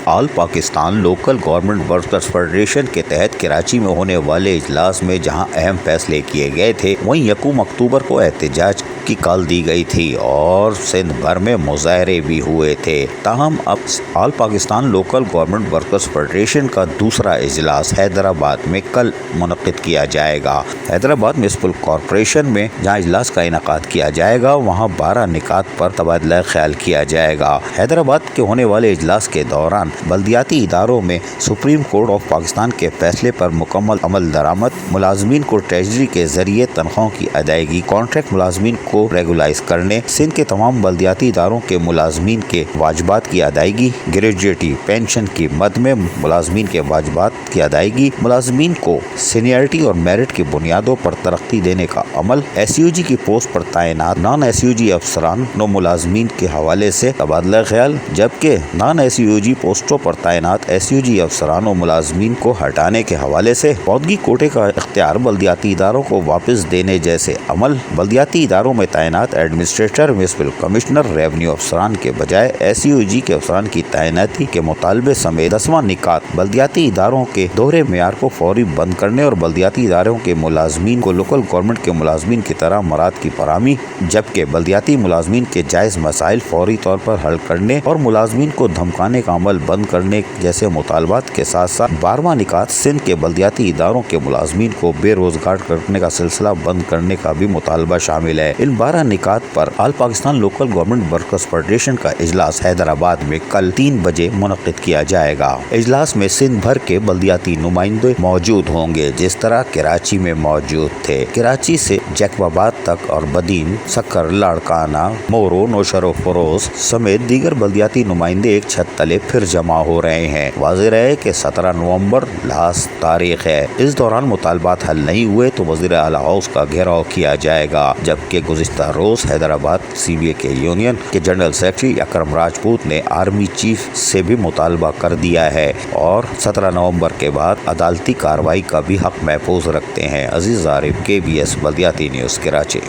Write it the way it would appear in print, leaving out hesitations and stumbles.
آل Pakistan local government workers federation کے تحت کراچی میں ہونے والے اجلاس میں جہاں اہم فیصلے کیے گئے تھے، وہیں 1 اکتوبر کو احتجاج کی کال دی گئی تھی اور سندھ بھر میں مظاہرے بھی ہوئے تھے۔ تاہم اب all Pakistan local government workers federation کا دوسرا اجلاس حیدرآباد میں کل منعقد کیا جائے گا۔ حیدرآباد میونسپل کارپوریشن میں جہاں اجلاس کا انعقاد کیا جائے گا، وہاں 12 نکات پر تبادلہ خیال کیا جائے گا۔ حیدرآباد کے ہونے والے اجلاس کے دوران بلدیاتی اداروں میں سپریم کورٹ آف پاکستان کے فیصلے پر مکمل عمل درآمد، ملازمین کو ٹریجری کے ذریعے تنخواہوں کی ادائیگی، کانٹریکٹ ملازمین کو ریگولائز کرنے، سندھ کے تمام بلدیاتی اداروں کے ملازمین کے واجبات کی ادائیگی، گریجویٹی پینشن کی مد میں ملازمین کے واجبات کی ادائیگی، ملازمین کو سینئرٹی اور میرٹ کی بنیادوں پر ترقی دینے کا عمل، ایس یو جی کی پوسٹ پر تعینات نان ایس یو جی افسران و ملازمین کے حوالے سے تبادلہ خیال، جبکہ نان ایس یو جی پوسٹوں پر تعینات ایس یو جی افسران و ملازمین کو ہٹانے کے حوالے سے فوتگی کوٹے کا اختیار بلدیاتی اداروں کو واپس دینے جیسے عمل، بلدیاتی اداروں میں تعینات ایڈمنسٹریٹر، میونسپل کمشنر، ریونیو افسران کے بجائے ایس یو جی کے افسران کی تعیناتی کے مطالبے سمیت 10واں نکات، بلدیاتی اداروں کے دوہرے معیار کو فوری بند کرنے اور بلدیاتی اداروں کے ملازمین کو لوکل گورنمنٹ کے ملازمین کی طرح مراد کی فراہمی، جبکہ بلدیاتی ملازمین کے جائز مسائل فوری طور پر حل کرنے اور ملازمین کو دھمکانے کا عمل بند کرنے جیسے مطالبات کے ساتھ ساتھ 12واں نکات سندھ کے بلدیاتی اداروں کے ملازمین کو بے روزگار کرنے کا سلسلہ بند کرنے کا بھی مطالبہ شامل ہے۔ ان 12 نکات پر all Pakistan local government workers federation کا اجلاس حیدرآباد میں کل 3 بجے منعقد کیا جائے گا۔ اجلاس میں سندھ بھر کے بلدیاتی نمائندے موجود ہوں گے، جس طرح کراچی میں موجود تھے۔ کراچی سے جیکب آباد تک اور بدین، سکر، لاڑکانہ، مورو، نوشہر و فروز سمیت دیگر بلدیاتی نمائندے ایک چھت تلے پھر جمع ہو رہے ہیں۔ واضح رہے کہ 17 نومبر لاسٹ تاریخ ہے۔ اس دوران مطالبات حل نہیں ہوئے تو وزیر اعلیٰ ہاؤس کا گھیراؤ کیا جائے گا، جبکہ گزشتہ روز حیدرآباد سی بی اے کے یونین کے جنرل سیکرٹری اکرم راجپوت نے آرمی چیف سے بھی مطالبہ کر دیا ہے اور 17 نومبر کے بعد عدالتی کارروائی کا بھی حق محفوظ رکھتے ہیں۔ عزیز عارف، KBS بلدیاتی نیوز، کراچی۔